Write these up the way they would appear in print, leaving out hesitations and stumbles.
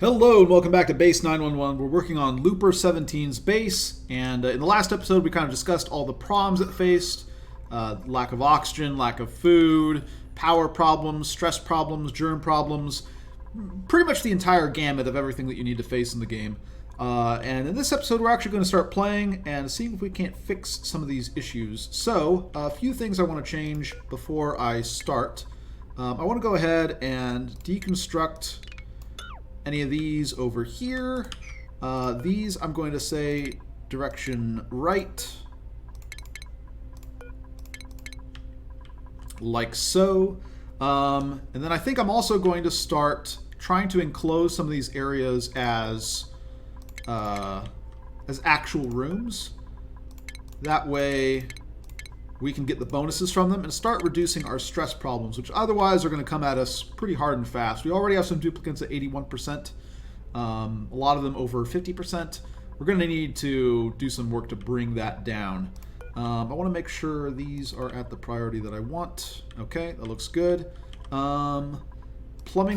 Hello and welcome back to Base 911. We're working on Looper17's base, and in the last episode we kind of discussed all the problems it faced. Lack of oxygen, lack of food, power problems, stress problems, germ problems, pretty much the entire gamut of everything that you need to face in the game. And in this episode we're actually going to start playing and seeing if we can't fix some of these issues. So, a few things I want to change before I start. I want to go ahead and deconstruct any of these over here. These I'm going to say direction right, like so. And then I think I'm also going to start trying to enclose some of these areas as actual rooms. That way we can get the bonuses from them and start reducing our stress problems, which otherwise are going to come at us pretty hard and fast. We already have some duplicates at 81%, a lot of them over 50%. We're going to need to do some work to bring that down. I want to make sure these are at the priority that I want. Okay, that looks good. Plumbing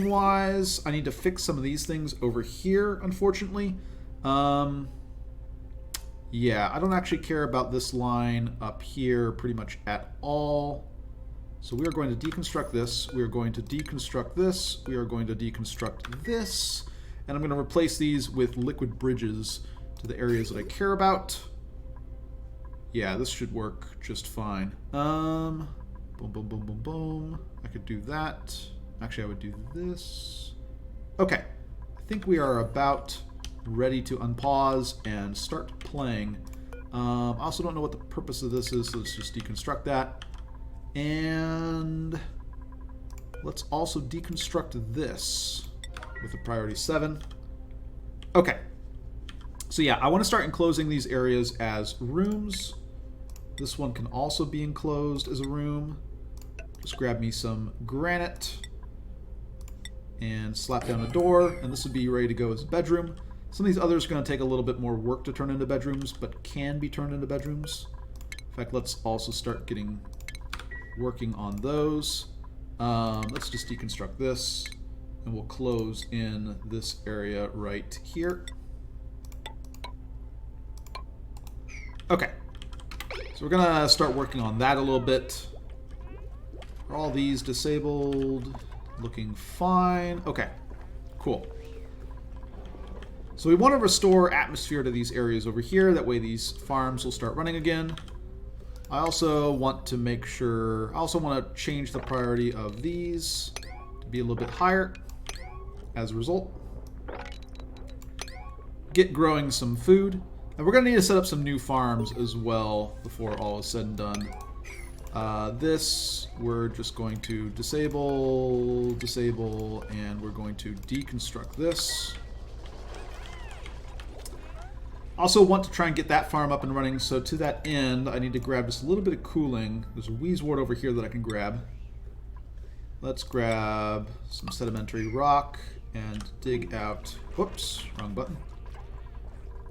wise, I need to fix some of these things over here, unfortunately. Yeah, I don't actually care about this line up here pretty much at all. So we are going to deconstruct this. We are going to deconstruct this. We are going to deconstruct this. And I'm going to replace these with liquid bridges to the areas that I care about. Yeah, this should work just fine. Boom, boom, boom, boom, boom. I could do that. Actually, I would do this. Okay. I think we are about ready to unpause and start playing. I also don't know what the purpose of this is, so let's just deconstruct that. And let's also deconstruct this with a priority 7. Okay. So yeah, I want to start enclosing these areas as rooms. This one can also be enclosed as a room. Just grab me some granite and slap down a door, and this would be ready to go as a bedroom. Some of these others are going to take a little bit more work to turn into bedrooms, but can be turned into bedrooms. In fact, let's also start working on those. Let's just deconstruct this, and we'll close in this area right here. Okay, so we're going to start working on that a little bit. Are all these disabled? Looking fine. Okay, cool. So we want to restore atmosphere to these areas over here. That way these farms will start running again. I also want to make sure... I also want to change the priority of these to be a little bit higher as a result. Get growing some food. And we're going to need to set up some new farms as well before all is said and done. This, we're just going to disable, and we're going to deconstruct this. Also want to try and get that farm up and running, so to that end, I need to grab just a little bit of cooling. There's a wheezewort over here that I can grab. Let's grab some sedimentary rock and dig out... Whoops, wrong button.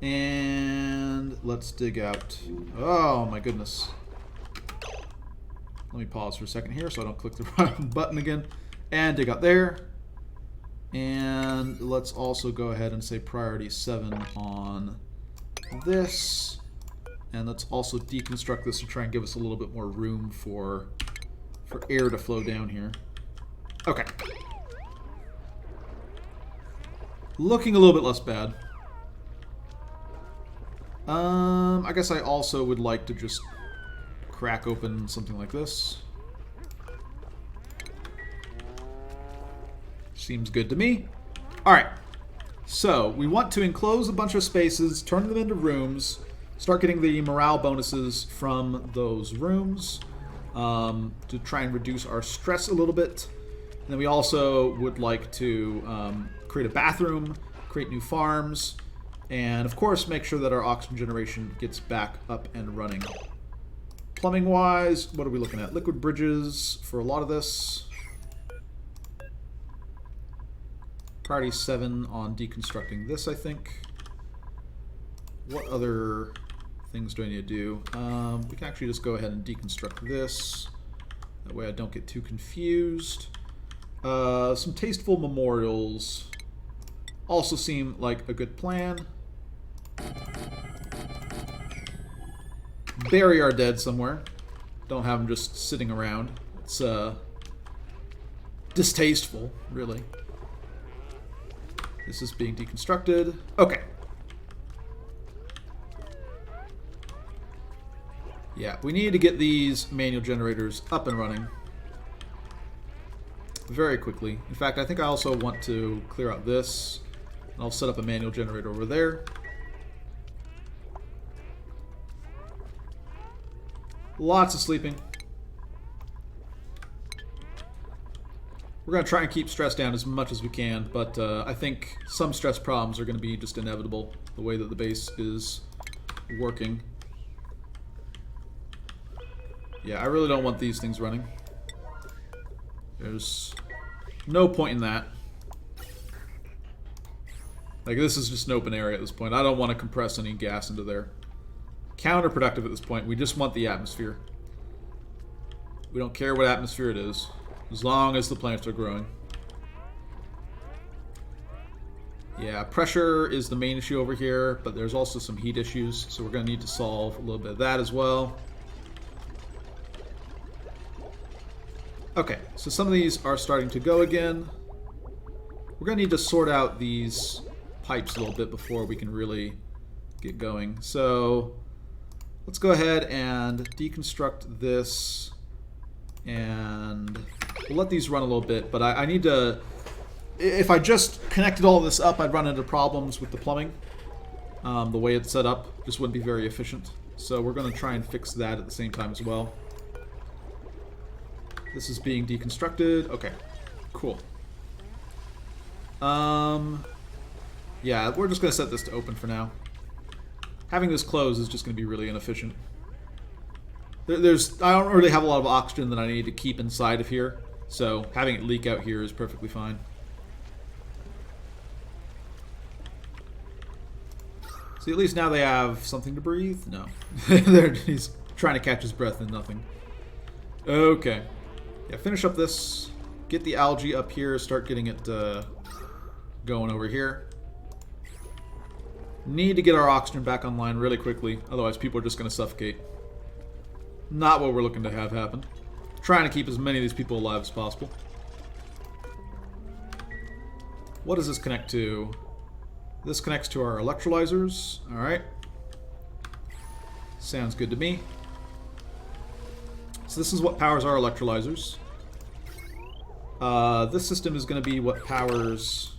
And let's dig out... Oh my goodness. Let me pause for a second here so I don't click the wrong button again. And dig out there. And let's also go ahead and say priority 7 on this, and let's also deconstruct this to try and give us a little bit more room for air to flow down here. Okay. Looking a little bit less bad. I guess I also would like to just crack open something like this. Seems good to me. Alright. So, we want to enclose a bunch of spaces, turn them into rooms, start getting the morale bonuses from those rooms to try and reduce our stress a little bit. And then we also would like to create a bathroom, create new farms, and of course make sure that our oxygen generation gets back up and running. Plumbing-wise, what are we looking at? Liquid bridges for a lot of this. Priority 7 on deconstructing this, I think. What other things do I need to do? We can actually just go ahead and deconstruct this. That way I don't get too confused. Some tasteful memorials. also seem like a good plan. Bury our dead somewhere. Don't have them just sitting around. It's distasteful, really. This is being deconstructed. Okay. Yeah, we need to get these manual generators up and running very quickly. In fact, I think I also want to clear out this. I'll set up a manual generator over there. Lots of sleeping. We're going to try and keep stress down as much as we can, but I think some stress problems are going to be just inevitable, the way that the base is working. Yeah, I really don't want these things running. There's no point in that. Like, this is just an open area at this point. I don't want to compress any gas into there. Counterproductive at this point. We just want the atmosphere. We don't care what atmosphere it is, as long as the plants are growing. Yeah, pressure is the main issue over here, but there's also some heat issues, so we're going to need to solve a little bit of that as well. Okay, so some of these are starting to go again. We're going to need to sort out these pipes a little bit before we can really get going. So let's go ahead and deconstruct this, and we'll let these run a little bit, but I need to... If I just connected all of this up, I'd run into problems with the plumbing. The way it's set up just wouldn't be very efficient. So we're going to try and fix that at the same time as well. This is being deconstructed. Okay, cool. Yeah, we're just going to set this to open for now. Having this closed is just going to be really inefficient. I don't really have a lot of oxygen that I need to keep inside of here, so having it leak out here is perfectly fine. See, at least now they have something to breathe? No. He's trying to catch his breath and nothing. Okay. Yeah, finish up this. Get the algae up here. Start getting it going over here. Need to get our oxygen back online really quickly. Otherwise, people are just going to suffocate. Not what we're looking to have happen. Trying to keep as many of these people alive as possible. What does this connect to? This connects to our electrolyzers. Alright. Sounds good to me. So this is what powers our electrolyzers. This system is going to be what powers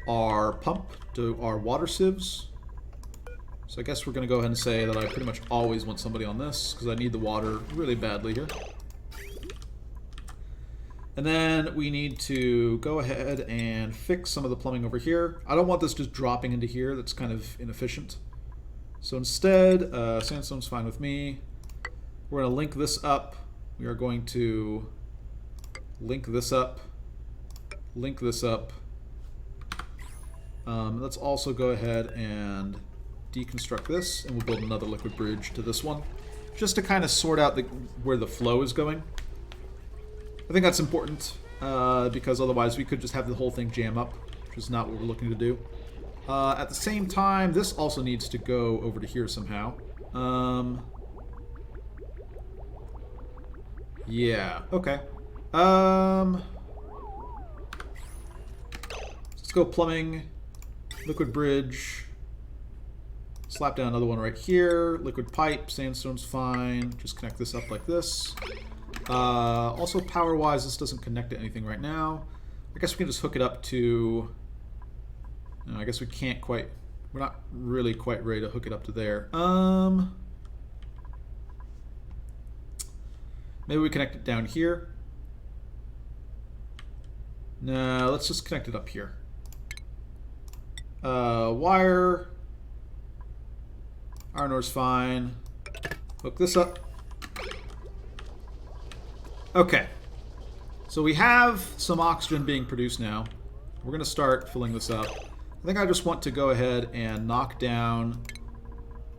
our pump to our water sieves. So I guess we're going to go ahead and say that I pretty much always want somebody on this, because I need the water really badly here. And then we need to go ahead and fix some of the plumbing over here. I don't want this just dropping into here. That's kind of inefficient. So instead, sandstone's fine with me. We're going to link this up. We are going to link this up. Link this up. Let's also go ahead and deconstruct this, and we'll build another liquid bridge to this one, just to kind of sort out where the flow is going. I think that's important, because otherwise we could just have the whole thing jam up, which is not what we're looking to do. At the same time, this also needs to go over to here somehow. Yeah, okay. Let's go plumbing, liquid bridge, slap down another one right here, liquid pipe, sandstone's fine, just connect this up like this. Also power-wise, this doesn't connect to anything right now. I guess we can just hook it up to... No, I guess we can't quite... We're not really quite ready to hook it up to there. Maybe we connect it down here. No, let's just connect it up here. Wire. Iron ore's fine. Hook this up. Okay. So we have some oxygen being produced now. We're going to start filling this up. I think I just want to go ahead and knock down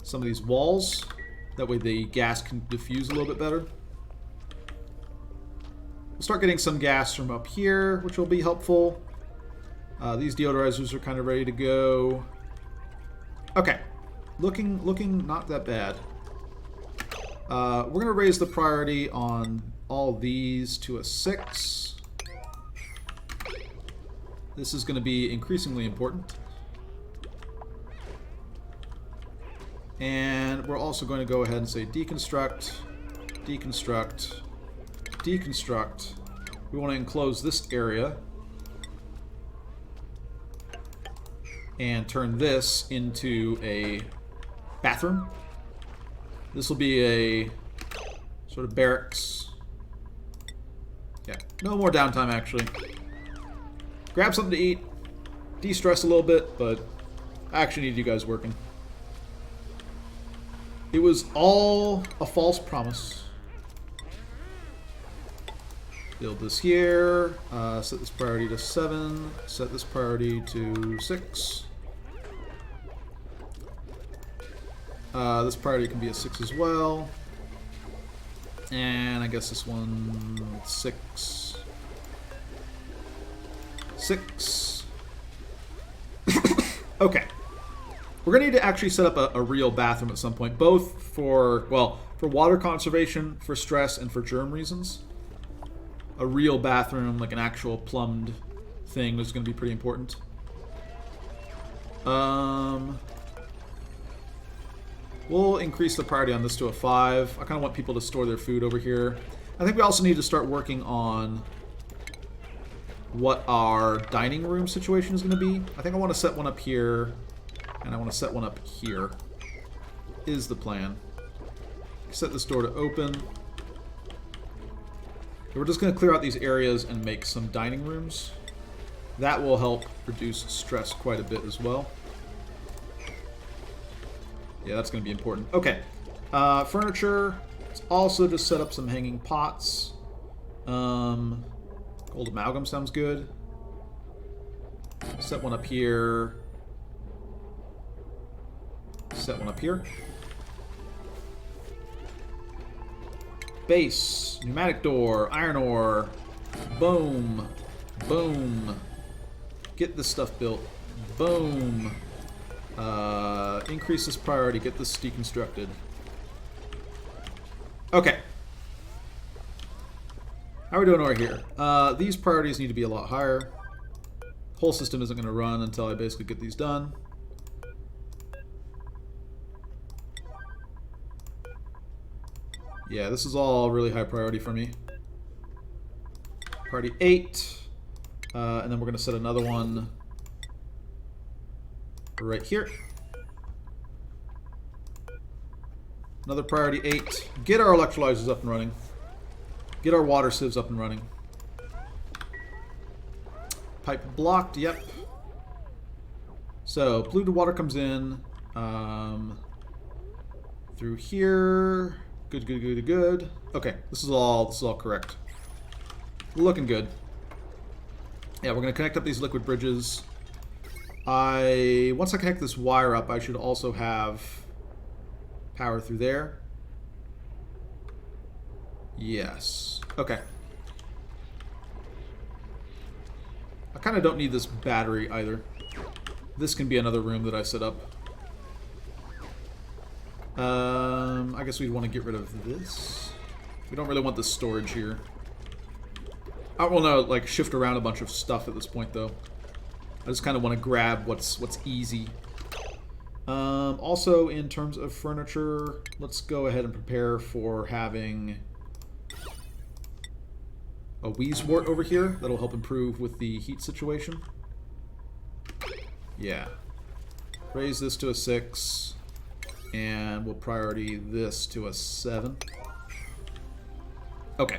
some of these walls. That way the gas can diffuse a little bit better. We'll start getting some gas from up here, which will be helpful. These deodorizers are kind of ready to go. Okay. Looking not that bad. We're going to raise the priority on all these to a 6. This is going to be increasingly important. And we're also going to go ahead and say deconstruct, deconstruct, deconstruct. We want to enclose this area and turn this into a bathroom. This will be a sort of barracks. Yeah, no more downtime actually. Grab something to eat, de-stress a little bit, but I actually need you guys working. It was all a false promise. Build this here, set this priority to 7, set this priority to 6. This priority can be a 6 as well. And I guess this one, 6. 6. Okay. We're going to need to actually set up a real bathroom at some point, both for, well, for water conservation, for stress, and for germ reasons. A real bathroom, like an actual plumbed thing, is going to be pretty important. We'll increase the priority on this to a 5. I kind of want people to store their food over here. I think we also need to start working on what our dining room situation is going to be. I think I want to set one up here, and I want to set one up here, is the plan. Set this door to open. We're just going to clear out these areas and make some dining rooms. That will help reduce stress quite a bit as well. Yeah, that's going to be important. Okay. Furniture. Let's also just set up some hanging pots. Gold amalgam sounds good. Set one up here. Set one up here. Base. Pneumatic door. Iron ore. Boom. Boom. Get this stuff built. Boom. Increase this priority. Get this deconstructed. Okay. How are we doing over here? These priorities need to be a lot higher. Whole system isn't going to run until I basically get these done. Yeah, this is all really high priority for me. Priority 8. And then we're going to set another one right here. Another priority 8. Get our electrolyzers up and running. Get our water sieves up and running. Pipe blocked, yep. So, polluted water comes in through here. Good, good, good, good. Okay, this is all correct. Looking good. Yeah, we're gonna connect up these liquid bridges. Once I connect this wire up, I should also have power through there. Yes. Okay. I kind of don't need this battery either. This can be another room that I set up. I guess we'd want to get rid of this. We don't really want this storage here. I want to like shift around a bunch of stuff at this point though. I just kind of want to grab what's easy. Also, in terms of furniture, let's go ahead and prepare for having a wheezewort over here. That'll help improve with the heat situation. Yeah. Raise this to a 6. And we'll priority this to a 7. Okay.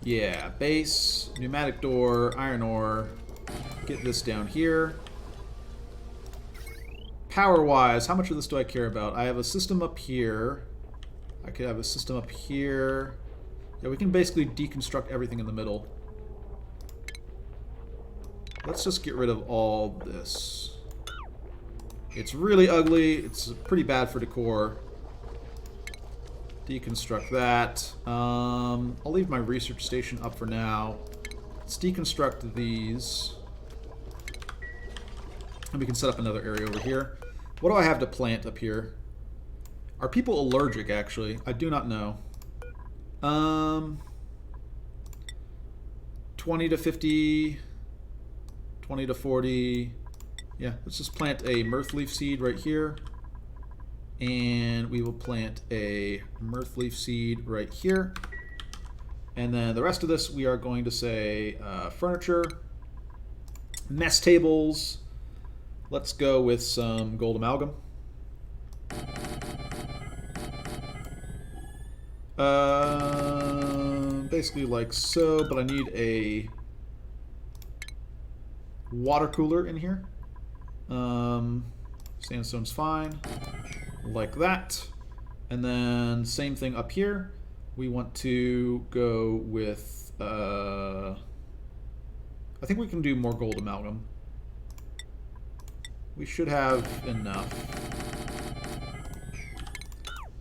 Yeah, base, pneumatic door, iron ore. Get this down here. Power-wise, how much of this do I care about? I have a system up here. I could have a system up here. Yeah, we can basically deconstruct everything in the middle. Let's just get rid of all this. It's really ugly. It's pretty bad for decor. Deconstruct that. I'll leave my research station up for now. Let's deconstruct these. And we can set up another area over here. What do I have to plant up here? Are people allergic, actually? I do not know. 20 to 50, 20 to 40. Yeah, let's just plant a mirthleaf seed right here. And we will plant a mirthleaf seed right here. And then the rest of this, we are going to say furniture, mess tables. Let's go with some gold amalgam. Basically like so, but I need a water cooler in here. Sandstone's fine. Like that. And then same thing up here. We want to go with, I think we can do more gold amalgam. We should have enough.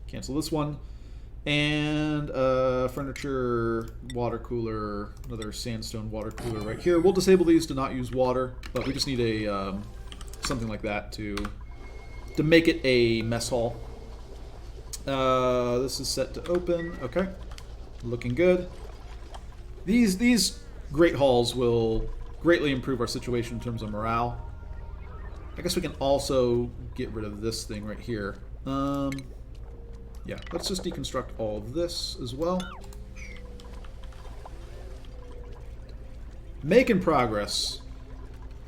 Cancel this one. And furniture, water cooler, another sandstone water cooler right here. We'll disable these to not use water, but we just need a something like that to make it a mess hall. This is set to open. Okay, looking good. These great halls will greatly improve our situation in terms of morale. I guess we can also get rid of this thing right here. Yeah, let's just deconstruct all of this as well. Making progress.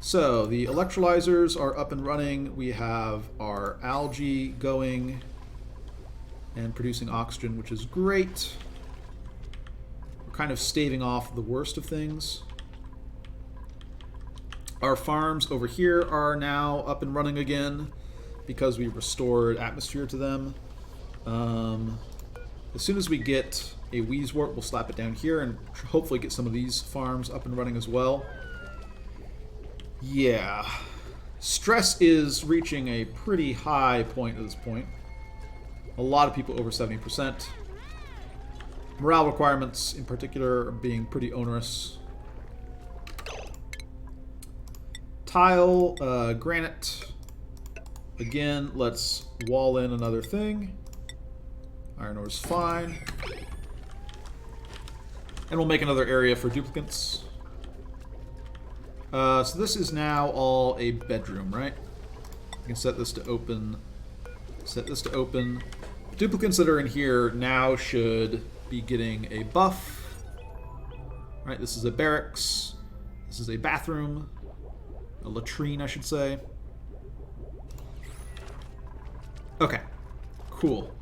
So, the electrolyzers are up and running. We have our algae going and producing oxygen, which is great. We're kind of staving off the worst of things. Our farms over here are now up and running again because we restored atmosphere to them. As soon as we get a Wheezewort, we'll slap it down here and hopefully get some of these farms up and running as well. Yeah. Stress is reaching a pretty high point at this point. A lot of people over 70%. Morale requirements, in particular, are being pretty onerous. Tile, granite. Again, let's wall in another thing. Iron ore is fine. And we'll make another area for duplicates. So this is now all a bedroom, right? We can set this to open. Set this to open. Duplicates that are in here now should be getting a buff. Right, this is a barracks. This is a bathroom. A latrine, I should say. Okay. Cool.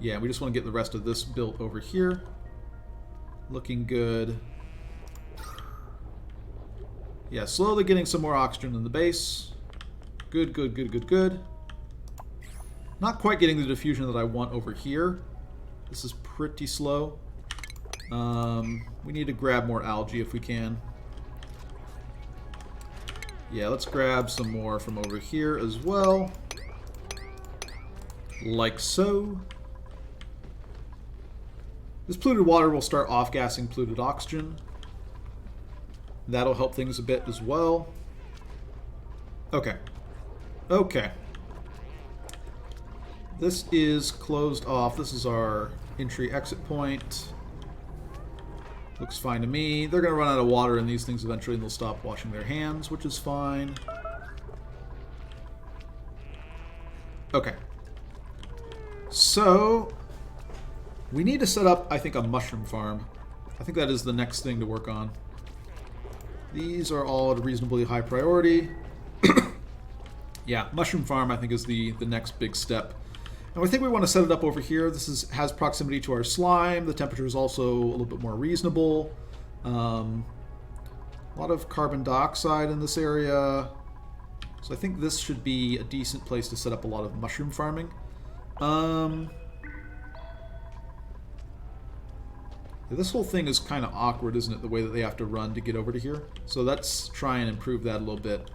Yeah, we just want to get the rest of this built over here. Looking good. Yeah, slowly getting some more oxygen in the base. Good, good, good, good, good. Not quite getting the diffusion that I want over here. This is pretty slow. We need to grab more algae if we can. Yeah, let's grab some more from over here as well. Like so. This polluted water will start off-gassing polluted oxygen. That'll help things a bit as well. Okay. Okay. This is closed off. This is our entry-exit point. Looks fine to me. They're going to run out of water in these things eventually, and they'll stop washing their hands, which is fine. Okay. So, we need to set up, I think, a mushroom farm. I think that is the next thing to work on. These are all at a reasonably high priority. Yeah, mushroom farm, I think, is the next big step. And I think we want to set it up over here. This has proximity to our slime. The temperature is also a little bit more reasonable. A lot of carbon dioxide in this area. So I think this should be a decent place to set up a lot of mushroom farming. This whole thing is kind of awkward, isn't it? The way that they have to run to get over to here. So let's try and improve that a little bit.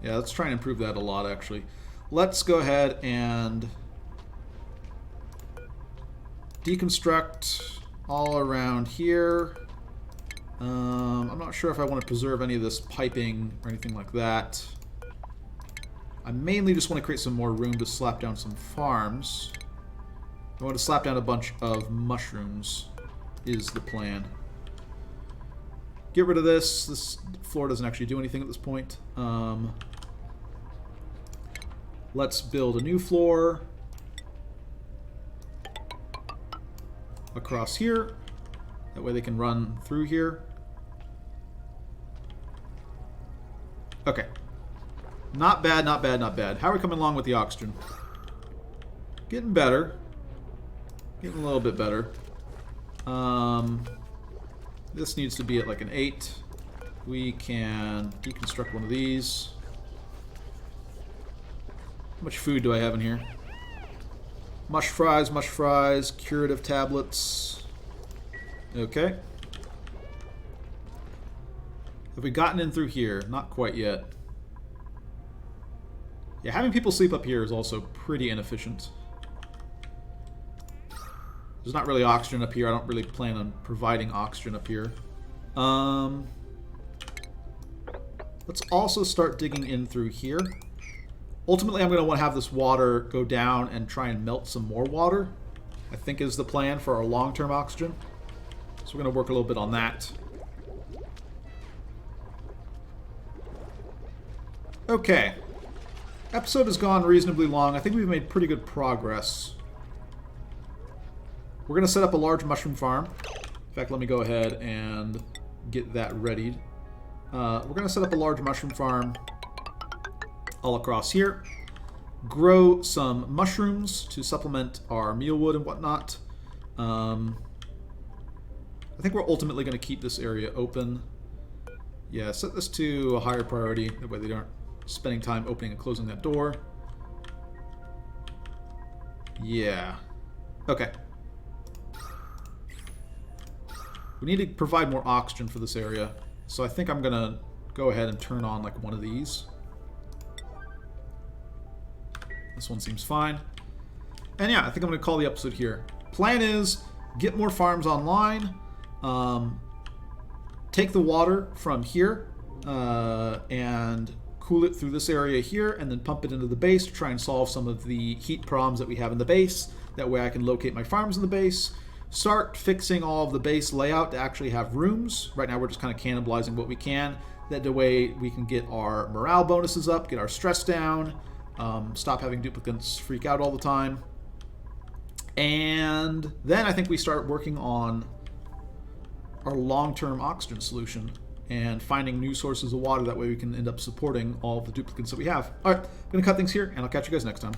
Yeah, let's try and improve that a lot, actually. let's go ahead and deconstruct all around here. I'm not sure if I want to preserve any of this piping or anything like that. I mainly just want to create some more room to slap down some farms. I want to slap down a bunch of mushrooms is the plan. Get rid of this. This floor doesn't actually do anything at this point. Let's build a new floor across here. That way they can run through here. Okay. Not bad, not bad, not bad. How are we coming along with the oxygen? Getting better. Getting a little bit better. This needs to be at like an 8. We can deconstruct one of these. How much food do I have in here? Mush fries, curative tablets. Okay. Have we gotten in through here? Not quite yet. Yeah, having people sleep up here is also pretty inefficient. There's not really oxygen up here. I don't really plan on providing oxygen up here. Let's also start digging in through here. Ultimately, I'm going to want to have this water go down and try and melt some more water, I think is the plan for our long-term oxygen. So we're going to work a little bit on that. Okay. Episode has gone reasonably long. I think we've made pretty good progress. We're going to set up a large mushroom farm. In fact, let me go ahead and get that readied. We're going to set up a large mushroom farm all across here. Grow some mushrooms to supplement our mealwood and whatnot. I think we're ultimately going to keep this area open. Yeah, set this to a higher priority. That way they aren't spending time opening and closing that door. Yeah. Okay. We need to provide more oxygen for this area. So I think I'm going to go ahead and turn on like one of these. This one seems fine. And yeah, I think I'm going to call the episode here. Plan is get more farms online. Take the water from here and cool it through this area here, and then pump it into the base to try and solve some of the heat problems that we have in the base. That way I can locate my farms in the base. Start fixing all of the base layout to actually have rooms. Right now we're just kind of cannibalizing what we can. That way we can get our morale bonuses up, get our stress down, stop having duplicates freak out all the time. And then I think we start working on our long-term oxygen solution and finding new sources of water. That way we can end up supporting all of the duplicates that we have. Alright, I'm going to cut things here, and I'll catch you guys next time.